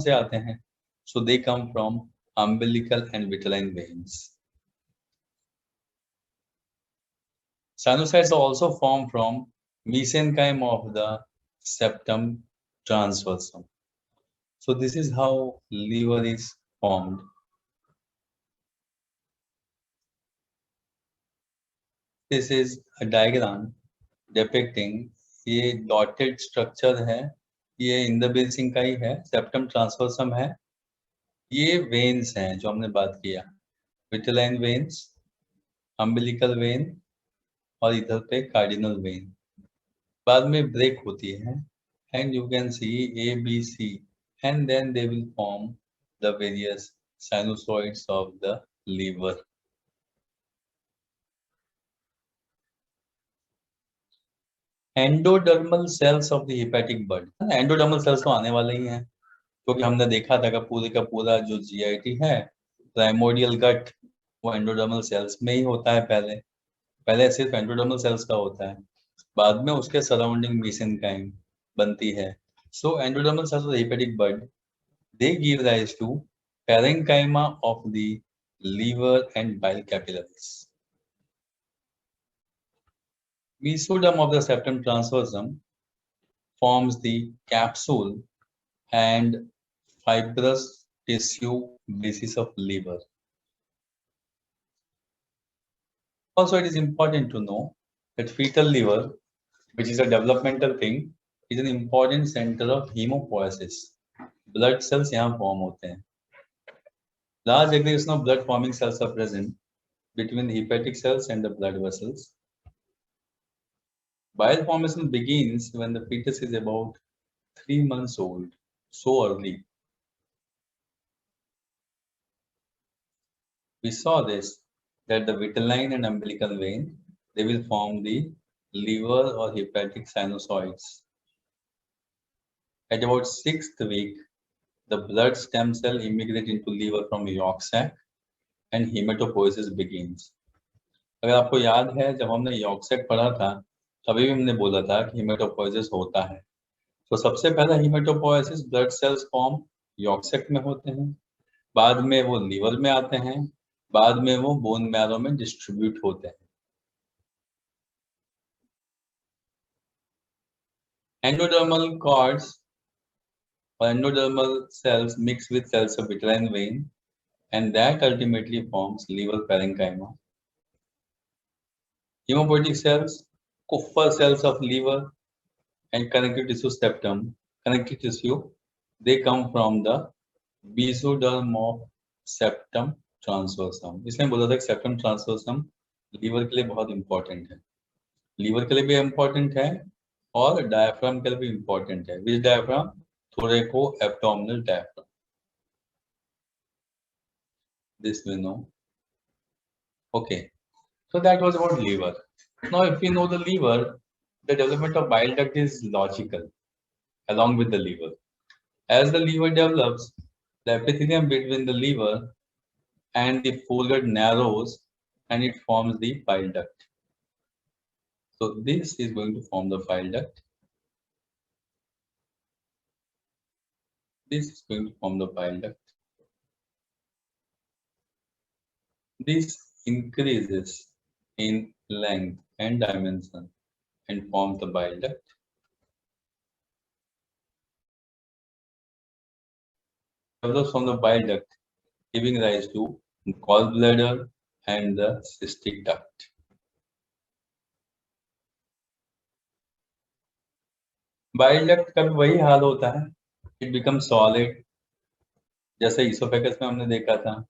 से आते हैं? So they come from umbilical and vitelline veins. Sinusoids are also formed from mesenchyme of the septum transversum. So this is how liver is formed. This is a diagram depicting ये dotted structure है, ये in the mesenchyme है, septum transversum है, ये veins हैं जो हमने बात किया, vitelline veins, umbilical vein और इधर पे cardinal vein. बाद में ब्रेक होती है and you can see A, B, C and then they will form the various sinusoids of the liver. Endodermal cells of the hepatic bud, endodermal cells तो आने वाले ही हैं क्योंकि हमने देखा था कि का पूरा जो जीआईटी है, प्राइमोर्डियल गट, वो एंडोडर्मल सेल्स में ही होता है। पहले सिर्फ एंडोडर्मल सेल्स का होता है, बाद में उसके सराउंडिंग मेसेनकाइम बनती है। So endodermal cells of the hepatic bud, they give rise to parenchyma of the liver and bile capillaries. Mesoderm of the septum transversum forms the capsule and fibrous tissue basis of liver. Also, it is important to know that fetal liver, which is a developmental thing, is an important center of hemopoiesis. Blood cells यहाँ form होते हैं. Large aggregation of blood forming cells are present between the hepatic cells and the blood vessels. Bile formation begins when the fetus is about 3 months old, so early. We saw this, that the vitelline and umbilical vein, they will form the liver or hepatic sinusoids. At about 6th week, the blood stem cell immigrate into liver from yolk sac and hematopoiesis begins. अगर आपको याद है, जब हमने yolk sac पढ़ा था, तभी भी हमने बोला था कि hematopoiesis होता है। तो सबसे पहला hematopoiesis blood cells form yolk sac में होते हैं, बाद में वो liver में आते हैं, बाद में वो बोन मैरो में डिस्ट्रीब्यूट होते हैं। Endodermal cords or endodermal cells mix with cells of vitelline vein and that ultimately forms liver parenchyma. Hemopoietic cells, Kupffer cells of liver and connective tissue septum, connective tissue, they come from the mesoderm of septum transversum. इसलिए बोला था कि septum transversum liver के लिए बहुत important है, liver के लिए भी important है और diaphragm के लिए भी important है। Which diaphragm? Thoraco-abdominal diaphragm. This we know. Okay, so that was about liver. Now, if we know the liver, the development of bile duct is logical along with the liver. As the liver develops, the epithelium between the liver and the foregut narrows and it forms the bile duct. So this is going to form the bile duct. This is going to form the bile duct. This increases in length and dimension and forms the bile duct. Develops from the bile duct, giving rise to gallbladder and the cystic duct. Bile duct का भी वही हाल होता है, it becomes solid, जैसे oesophagus में हमने देखा था,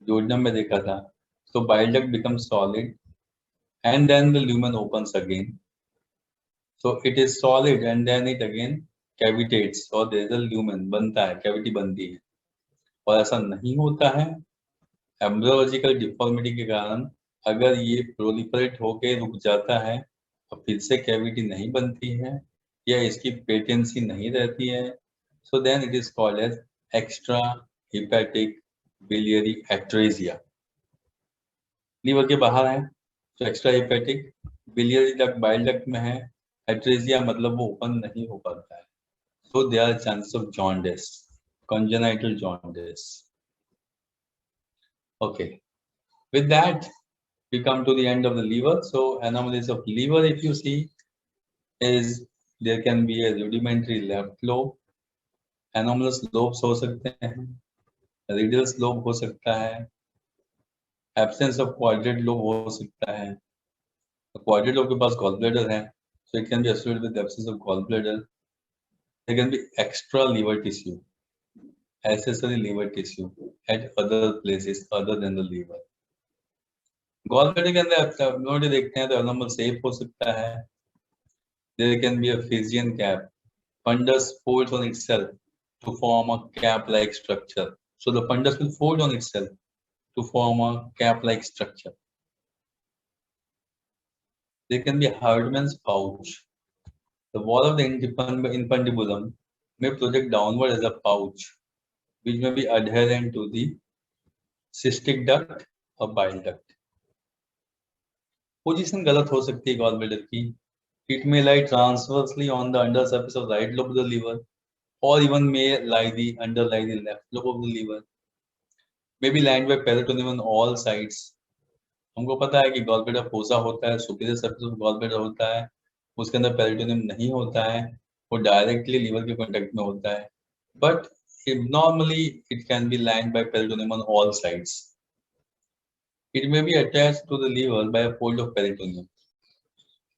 duodenum में देखा था. So bile duct becomes solid and then the lumen opens again. So it is solid and then it again cavitates or there is a lumen बनता है, cavity बनती है. और ऐसा नहीं होता है, एम्ब्रियोलॉजिकल डिफॉर्मिटी के कारण अगर ये प्रोलिफरेट होके रुक जाता है और फिर से कैविटी नहीं बनती है या इसकी पेटेंसी नहीं रहती है, so then it is called as extra hepatic biliary atresia. Liver के बाहर है तो extra hepatic, biliary duct bile duct में है, एट्रेजिया मतलब वो ओपन नहीं हो पाता है. So there are chances of jaundice congenital jaundice. Okay, with that we come to the end of the liver. So anomalies of liver, if you see, is there can be a rudimentary left lobe, anomalous lobes हो सकते हैं, radial lobe हो सकता है, absence of quadrate lobe हो सकता है. Quadrate lobe के पास gallbladder है, so it can be associated with the absence of gallbladder. There can be extra liver tissue, accessory liver tissue at other places other than the liver. Gallbladder के अंदर abnormality देखते हैं तो abnormal shape हो सकता है. There can be a Phrygian cap. Fundus folds on itself to form a cap-like structure. So the fundus will fold on itself to form a cap-like structure. There can be Herdman's pouch. The wall of the infundibulum may project downward as a pouch, which may be adherent to the cystic duct or bile duct. Position गलत हो सकती है gallbladder की. It may lie transversely on the undersurface of right lobe of the liver, or even may underlie the left lobe of the liver. May be lined by peritoneum on all sides. हमको पता है कि gallbladder fossa होता है, superior surface of gallbladder होता है, उसके अंदर पेरिटोनियम नहीं होता है, वो डायरेक्टली लीवर के कांटेक्ट में होता है. But abnormally it can be lined by peritoneum on all sides. It may be attached to the liver by a fold of peritoneum,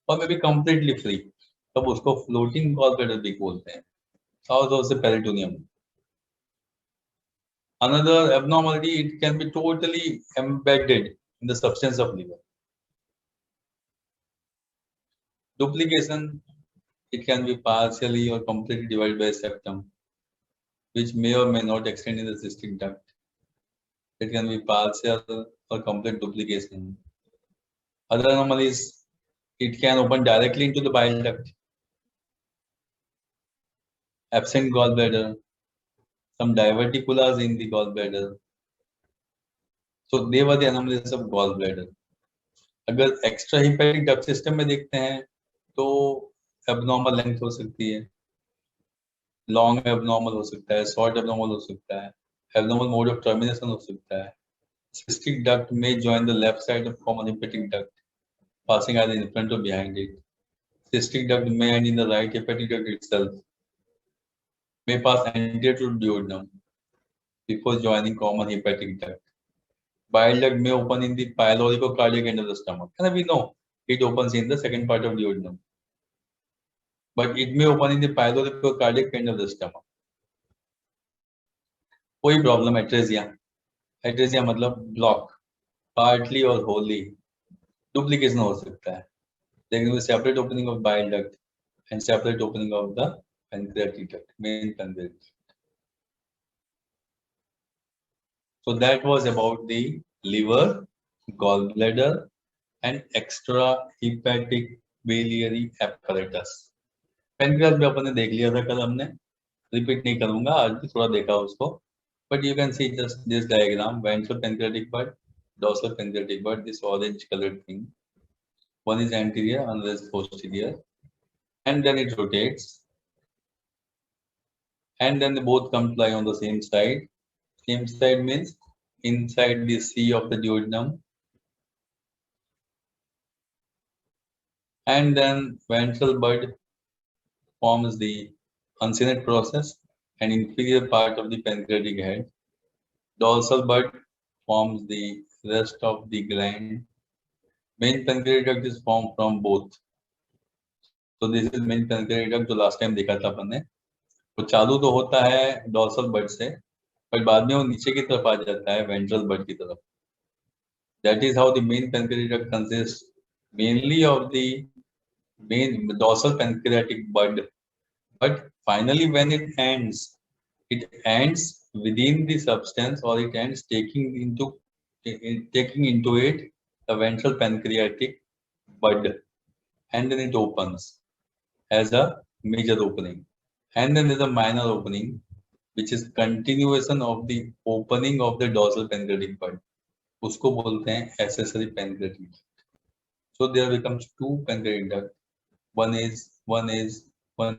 or may be completely free. तब उसको floating gallbladder भी बोलते हैं. South of the peritoneum. Another abnormality, it can be totally embedded in the substance of liver. Duplication, it can be partially or completely divided by a septum, which may or may not extend in the cystic duct. It can be partial or complete duplication. Other anomalies, it can open directly into the bile duct. Absent gallbladder, some diverticulars in the gallbladder. So they were the anomalies of gallbladder. अगर extra hepatic duct system में देखते हैं तो abnormal length हो सकती है, long abnormal हो सकता है, शॉर्ट एबनॉर्मल हो सकता है, एबनॉर्मल मोड ऑफ टर्मिनेशन हो सकता है. Cystic duct may join the left side of common hepatic duct, passing either in front or behind it. Cystic duct may end in the right hepatic duct itself, may pass anterior to duodenum before joining common hepatic duct. Bile duct may open in the pyloricocardiac end of the stomach, and we know it opens in the second part of duodenum, but it may open in the pyloricocardiac end of the stomach. कोई problem atresia, atresia मतलब block, partly और Holi, duplication हो सकता है. There can be separate opening of bile duct and separate opening of the pancreatic duct, main pancreatic duct. So that was about the liver, gallbladder, and extra hepatic biliary apparatus. Pancreas भी अपन ने देख लिया था कल हमने, repeat नहीं करूंगा, आज भी थोड़ा देखा उसको. But you can see just this diagram: ventral pancreatic bud, dorsal pancreatic bud, this orange colored thing. One is anterior, another is posterior, and then it rotates, and then they both come to lie on the same side. Same side means inside the C of the duodenum, and then ventral bud forms the uncinate process and inferior part of the pancreatic head. Dorsal bud forms the rest of the gland. Main pancreatic duct is formed from both. So this is main pancreatic duct जो last time देखा था अपन ने. वो चालू तो होता है dorsal बड से, पर बाद में वो नीचे की तरफ आ जाता है वेंट्रल बड की तरफ. That is how the main pancreatic duct consists mainly of the main dorsal pancreatic bud. But finally, when it ends within the substance, or it ends taking into it the ventral pancreatic bud, and then it opens as a major opening, and then there's a minor opening which is continuation of the opening of the dorsal pancreatic bud. उसको बोलते हैं accessory pancreatic duct. So there becomes two pancreatic duct. One is ventral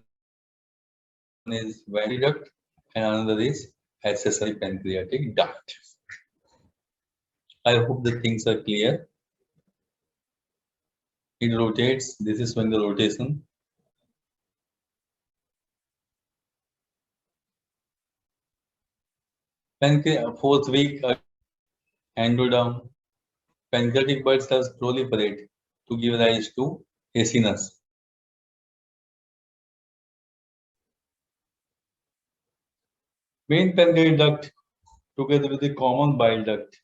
duct and another is accessory pancreatic duct. I hope the things are clear. It rotates. This is when the rotation. Fourth week, endo down. Pancreatic bud cells proliferate to give rise to acinus. Main pancreatic duct, together with the common bile duct,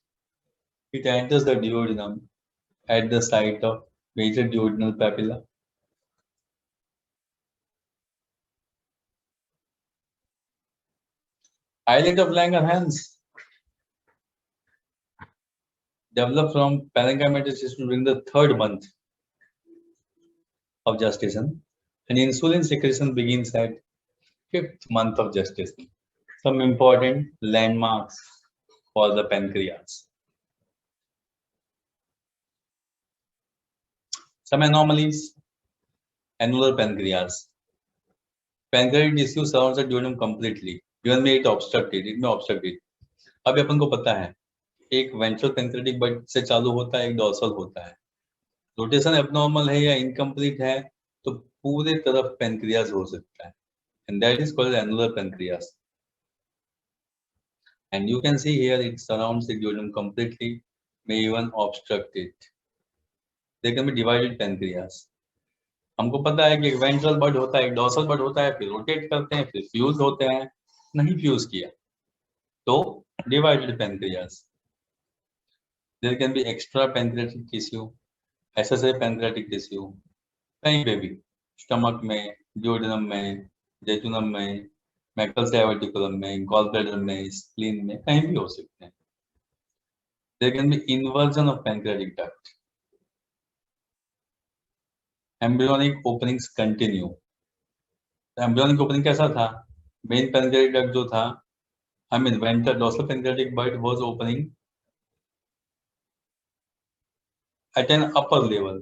it enters the duodenum at the site of major duodenal papilla. Islet of Langerhans develop from parenchymatous tissue during the third month of gestation, and insulin secretion begins at fifth month of gestation. Some important landmarks for the pancreas. Some anomalies. Annular pancreas. Pancreatic tissue surrounds the duodenum completely. Even may it obstruct it may obstruct it. अभी अपन को पता है एक ventral pancreatic बड से चालू होता है, एक डोर्सल होता है. रोटेशन एबनॉर्मल है या इनकम्प्लीट है तो पूरे तरफ पेंक्रियाज हो सकता है, and that is called annular pancreas. And you can see here it surrounds the duodenum completely, may even obstruct it. There can be divided pancreas. हमको पता है कि एक वेंट्रल बड होता है, एक डोर्सल बड होता है, फिर रोटेट करते हैं, फिर फ्यूज होते हैं. नहीं फ्यूज किया तो divided pancreas. There can be extra pancreatic tissue, SSA pancreatic tissue कहीं पे भी, स्टमक में, ड्यूोडेनम में, जेजुनम में, मैकल्स डायवर्टिकुलम में, गॉल ब्लैडर में, स्प्लीन में, कहीं भी हो सकते हैं. There can be inversion of pancreatic duct. Embryonic openings continue. Embryonic opening कैसा था? मेन पेनक्रियाटिक डक्ट जो था, I mean ventral dorsal pancreatic bud was opening at an upper level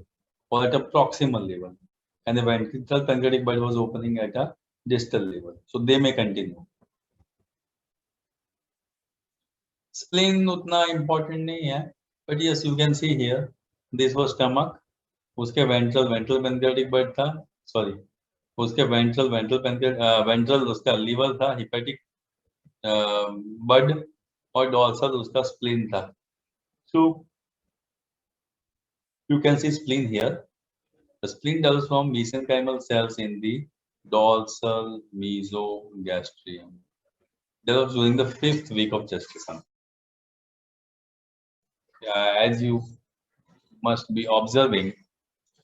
or at a proximal level, and the ventral pancreatic bud was opening at a distal level. So they may continue. Spleen उतना important नहीं है, but yes, you can see here this was stomach. उसके ventral pancreatic bud था, sorry, उसके ventral pancreatic उसका liver था, hepatic bud, और dorsal उसका spleen था. So you can see spleen here. The spleen develops from mesenchymal cells in the dorsal mesogastrium. Develops during the 5th week of gestation. As you must be observing,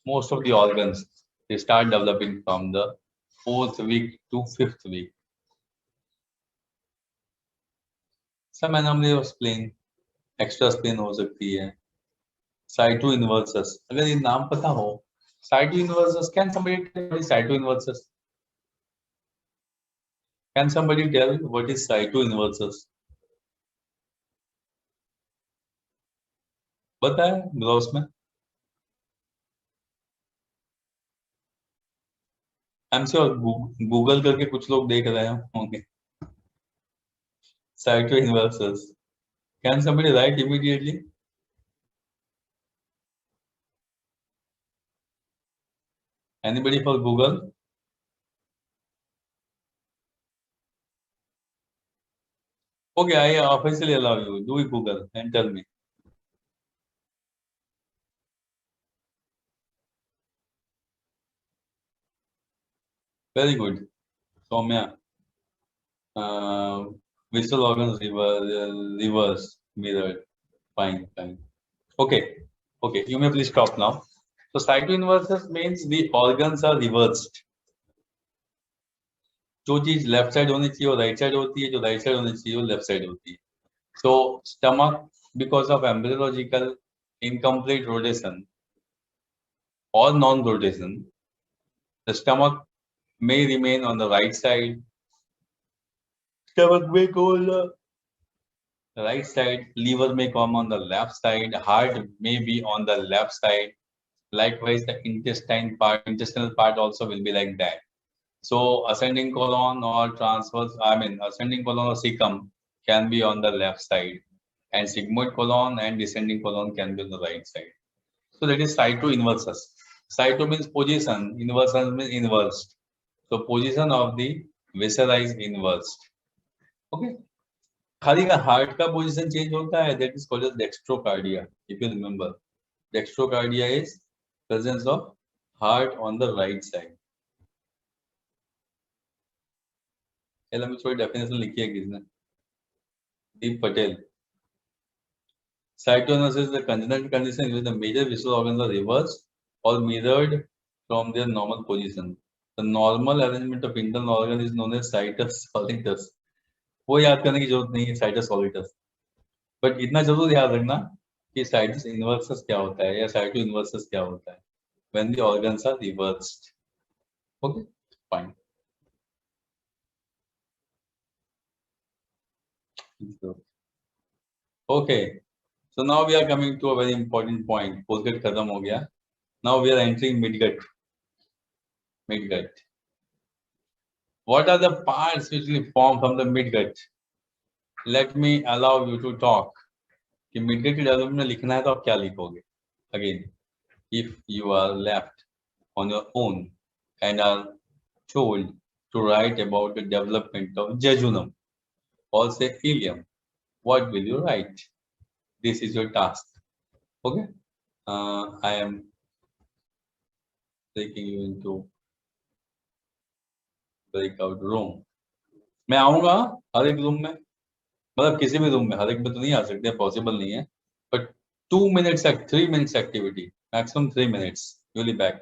most of the organs they start developing from the 4th week to 5th week. Some anomaly of spleen, extra spleen हो सकती है. Cyto inversus. अगर ये नाम पता हो, cyto inversus, can somebody tell me cyto inversus? Can somebody tell what is cyto inversus? पता है ग्लॉस में? आई एम श्योर गूगल करके कुछ लोग देख रहे होंगे. Cyto inversus. Can somebody write immediately? Anybody for Google? Okay, I officially allow you. Do Google and tell me. Very good. Soumya. Visual organs reverse mirrored. Fine, fine. Okay, okay. You may please stop now. So cyto inversus means the organs are reversed. जो चीज left side होनी चाहिए वो right side होती है, जो right side होनी चाहिए वो लेफ्ट साइड होती है. So stomach, because of embryological incomplete rotation or non-rotation, the stomach may remain on the right side. Stomach may go on the right side. Liver may come on the left side. Heart may be on the left side. Likewise, the intestinal part also will be like that. So ascending colon or ascending colon or cecum can be on the left side, and sigmoid colon and descending colon can be on the right side. So that is cyto-inversus. Cyto means position, inversus means inversed. So position of the viscera is inversed. Okay. खाली का heart का position change होता है, that is called as dextrocardia. If you remember, dextrocardia is presence of heart on the right side. चलो मैं थोड़ी definition लिखी है किसने? Deep Patel. Cytogenesis is a congenital condition in which the major visceral organs are reversed or mirrored from their normal position. The normal arrangement of internal organ is known as situs solitus. वो याद करने की जरूरत नहीं है situs solitus, but इतना जरूर याद रखना कि situs inversus क्या होता है या cyto inversus क्या होता है when the organs are reversed. Okay, fine. Okay, so now we are coming to a very important point. Postgut खत्म हो गया. Now we are entering midgut. Midgut. What are the parts which will form from the midgut? Let me allow you to talk. कि midgut के development में लिखना है तो आप क्या लिखोगे? Again, if you are left on your own and are told to write about the development of jejunum or say ileum, what will you write? This is your task. Okay, I am taking you into breakout room. मैं आऊंगा हर एक room में, मतलब किसी भी room में, हर एक में तो नहीं आ सकते, पॉसिबल नहीं है, but 2 minutes 3 minutes activity, maximum 3 minutes. You'll be back.